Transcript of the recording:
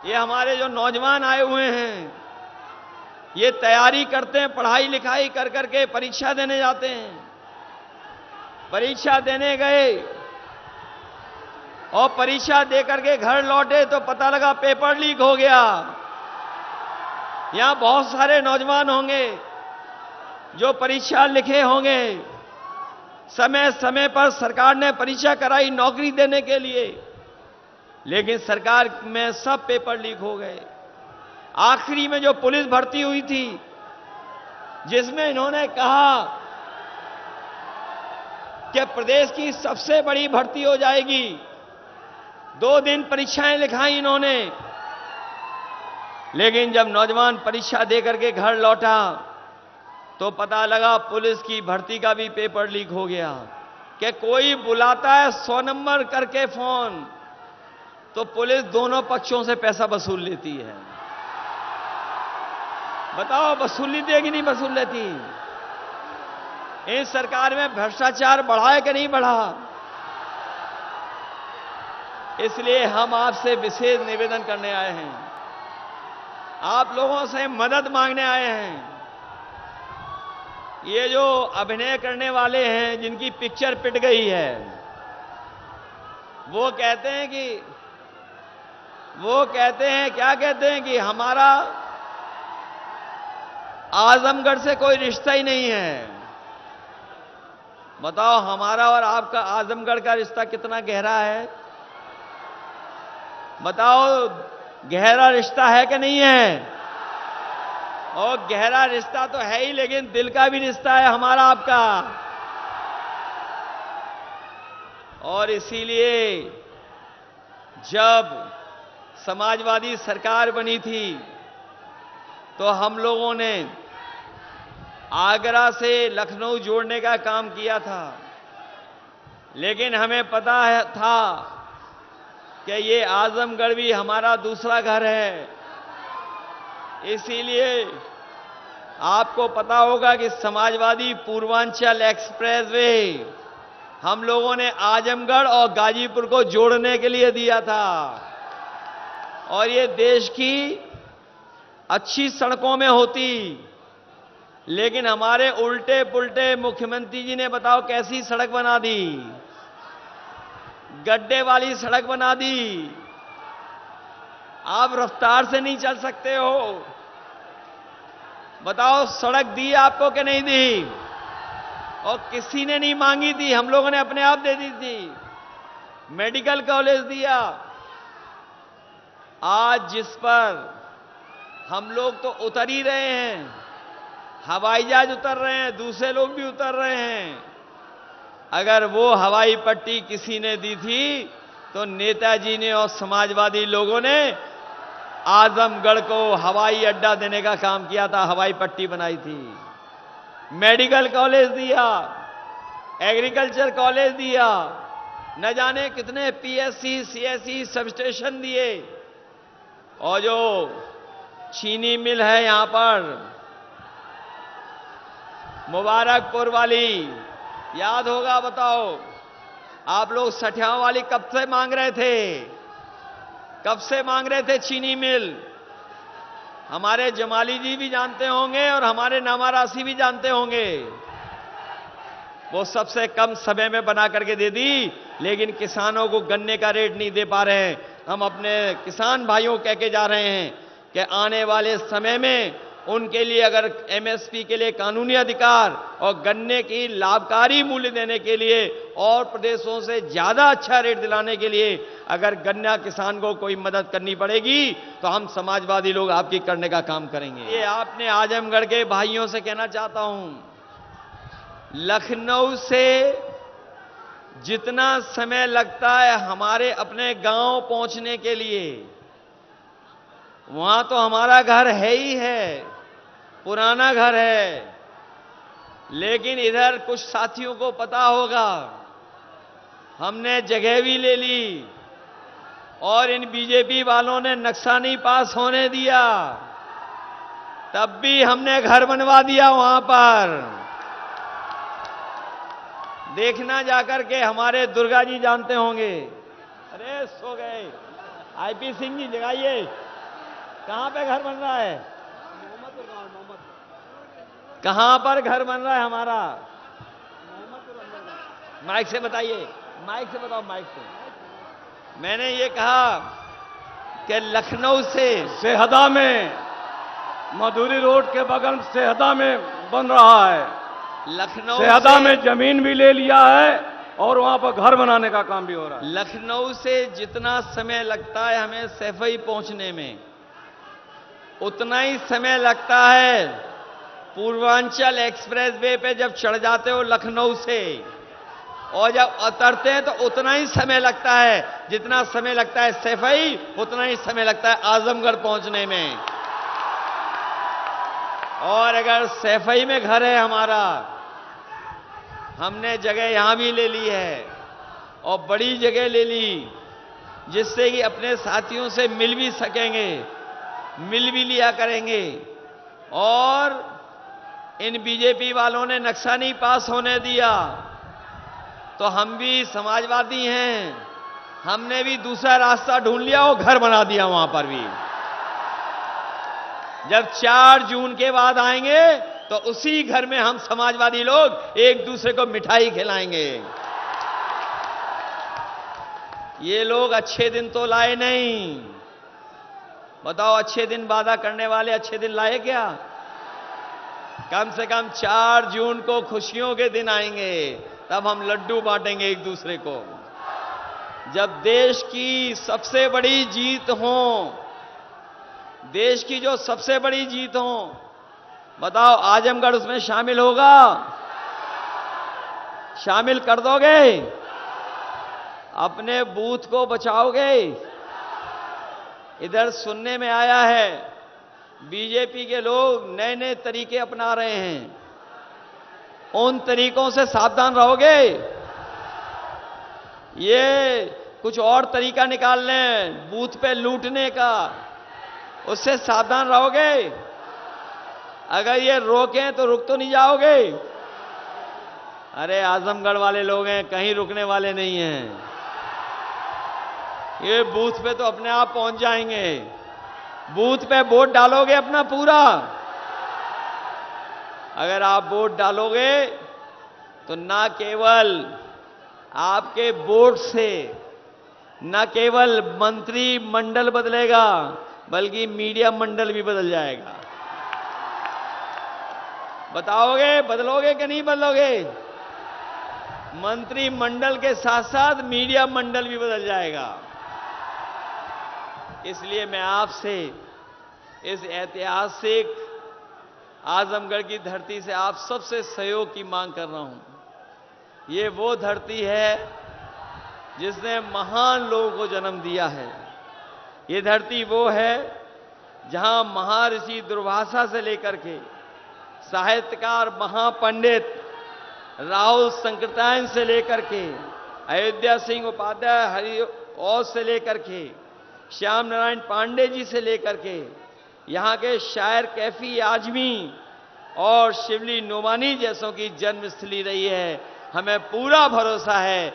ये हमारे जो नौजवान आए हुए हैं, ये तैयारी करते हैं, पढ़ाई लिखाई कर करके परीक्षा देने जाते हैं। परीक्षा देने गए और परीक्षा दे करके घर लौटे तो पता लगा पेपर लीक हो गया। यहां बहुत सारे नौजवान होंगे जो परीक्षा लिखे होंगे, समय समय पर सरकार ने परीक्षा कराई नौकरी देने के लिए, लेकिन सरकार में सब पेपर लीक हो गए। आखिरी में जो पुलिस भर्ती हुई थी, जिसमें इन्होंने कहा कि प्रदेश की सबसे बड़ी भर्ती हो जाएगी, 2 दिन परीक्षाएं लिखाई इन्होंने, लेकिन जब नौजवान परीक्षा देकर के घर लौटा तो पता लगा पुलिस की भर्ती का भी पेपर लीक हो गया। कि कोई बुलाता है 100 नंबर करके फोन, तो पुलिस दोनों पक्षों से पैसा वसूल लेती है। बताओ वसूल लेती है कि नहीं वसूल लेती? इस सरकार में भ्रष्टाचार बढ़ा है कि नहीं बढ़ा? इसलिए हम आपसे विशेष निवेदन करने आए हैं, आप लोगों से मदद मांगने आए हैं। ये जो अभिनय करने वाले हैं, जिनकी पिक्चर पिट गई है, वो कहते हैं क्या कहते हैं कि हमारा आजमगढ़ से कोई रिश्ता ही नहीं है। बताओ हमारा और आपका आजमगढ़ का रिश्ता कितना गहरा है? बताओ गहरा रिश्ता है कि नहीं है? और गहरा रिश्ता तो है ही, लेकिन दिल का भी रिश्ता है हमारा आपका। और इसीलिए जब समाजवादी सरकार बनी थी तो हम लोगों ने आगरा से लखनऊ जोड़ने का काम किया था, लेकिन हमें पता था कि ये आजमगढ़ भी हमारा दूसरा घर है। इसीलिए आपको पता होगा कि समाजवादी पूर्वांचल एक्सप्रेसवे हम लोगों ने आजमगढ़ और गाजीपुर को जोड़ने के लिए दिया था, और ये देश की अच्छी सड़कों में होती, लेकिन हमारे उल्टे पुल्टे मुख्यमंत्री जी ने बताओ कैसी सड़क बना दी? गड्ढे वाली सड़क बना दी। आप रफ्तार से नहीं चल सकते हो। बताओ सड़क दी आपको कि नहीं दी? और किसी ने नहीं मांगी थी, हम लोगों ने अपने आप दे दी थी। मेडिकल कॉलेज दिया। आज जिस पर हम लोग तो उतर ही रहे हैं, हवाई जहाज उतर रहे हैं, दूसरे लोग भी उतर रहे हैं। अगर वो हवाई पट्टी किसी ने दी थी तो नेताजी ने और समाजवादी लोगों ने आजमगढ़ को हवाई अड्डा देने का काम किया था, हवाई पट्टी बनाई थी। मेडिकल कॉलेज दिया, एग्रीकल्चर कॉलेज दिया, न जाने कितने पीएससी सीएससी सब स्टेशन दिए। और जो चीनी मिल है यहां पर मुबारकपुर वाली, याद होगा, बताओ आप लोग सठियाओं वाली कब से मांग रहे थे? कब से मांग रहे थे चीनी मिल? हमारे जमाली जी भी जानते होंगे और हमारे नामारासी भी जानते होंगे। वो सबसे कम समय में बना करके दे दी, लेकिन किसानों को गन्ने का रेट नहीं दे पा रहे हैं। हम अपने किसान भाइयों कह के जा रहे हैं कि आने वाले समय में उनके लिए अगर एमएसपी के लिए कानूनी अधिकार और गन्ने की लाभकारी मूल्य देने के लिए और प्रदेशों से ज्यादा अच्छा रेट दिलाने के लिए अगर गन्ना किसान को कोई मदद करनी पड़ेगी तो हम समाजवादी लोग आपकी करने का काम करेंगे। ये आपने आजमगढ़ के भाइयों से कहना चाहता हूं, लखनऊ से जितना समय लगता है हमारे अपने गांव पहुंचने के लिए, वहां तो हमारा घर है ही है, पुराना घर है। लेकिन इधर कुछ साथियों को पता होगा, हमने जगह भी ले ली और इन बीजेपी वालों ने नक्शा नहीं पास होने दिया, तब भी हमने घर बनवा दिया वहां पर। देखना जाकर के, हमारे दुर्गा जी जानते होंगे। अरे सो गए, आईपी सिंह जी जगाइए। कहां पे घर बन रहा है? कहां पर घर बन रहा है हमारा? माइक से बताइए, माइक से बताओ, माइक से। मैंने ये कहा कि लखनऊ से सेहदा में, मधुरी रोड के बगल सेहदा में बन रहा है। लखनऊ सेहदा में जमीन भी ले लिया है और वहां पर घर बनाने का काम भी हो रहा है। लखनऊ से जितना समय लगता है हमें सैफई पहुंचने में, उतना ही समय लगता है पूर्वांचल एक्सप्रेस वे पे जब चढ़ जाते हो लखनऊ से, और जब उतरते हैं तो उतना ही समय लगता है जितना समय लगता है सैफई, उतना ही समय लगता है आजमगढ़ पहुंचने में। और अगर सैफई में घर है हमारा, हमने जगह यहां भी ले ली है और बड़ी जगह ले ली, जिससे कि अपने साथियों से मिल भी सकेंगे, मिल भी लिया करेंगे। और इन बीजेपी वालों ने नक्शा नहीं पास होने दिया, तो हम भी समाजवादी हैं, हमने भी दूसरा रास्ता ढूंढ लिया और घर बना दिया वहां पर भी। जब 4 जून के बाद आएंगे तो उसी घर में हम समाजवादी लोग एक दूसरे को मिठाई खिलाएंगे। ये लोग अच्छे दिन तो लाए नहीं। बताओ, अच्छे दिन वादा करने वाले अच्छे दिन लाए क्या? कम से कम 4 जून को खुशियों के दिन आएंगे, तब हम लड्डू बांटेंगे एक दूसरे को। जब देश की सबसे बड़ी जीत हो, देश की जो सबसे बड़ी जीत हो, बताओ आजमगढ़ उसमें शामिल होगा? शामिल कर दोगे? अपने बूथ को बचाओगे? इधर सुनने में आया है बीजेपी के लोग नए नए तरीके अपना रहे हैं, उन तरीकों से सावधान रहोगे? ये कुछ और तरीका निकाल लें बूथ पे लूटने का, उससे सावधान रहोगे? अगर ये रोकें तो रुक तो नहीं जाओगे? अरे आजमगढ़ वाले लोग हैं, कहीं रुकने वाले नहीं हैं। ये बूथ पे तो अपने आप पहुंच जाएंगे। बूथ पे वोट डालोगे अपना पूरा? अगर आप वोट डालोगे तो ना केवल आपके वोट से न केवल मंत्री मंडल बदलेगा, बल्कि मीडिया मंडल भी बदल जाएगा। बताओगे, बदलोगे कि नहीं बदलोगे? मंत्री मंडल के साथ साथ मीडिया मंडल भी बदल जाएगा। इसलिए मैं आपसे इस ऐतिहासिक आजमगढ़ की धरती से आप सबसे सहयोग की मांग कर रहा हूं। ये वो धरती है जिसने महान लोगों को जन्म दिया है। ये धरती वो है जहां महर्षि दुर्वासा से लेकर के साहित्यकार महापंडित राहुल संकृतायन से लेकर के अयोध्या सिंह उपाध्याय हरिऔध से लेकर के श्याम नारायण पांडे जी से लेकर के यहाँ के शायर कैफी आजमी और शिवली नोमानी जैसों की जन्मस्थली रही है। हमें पूरा भरोसा है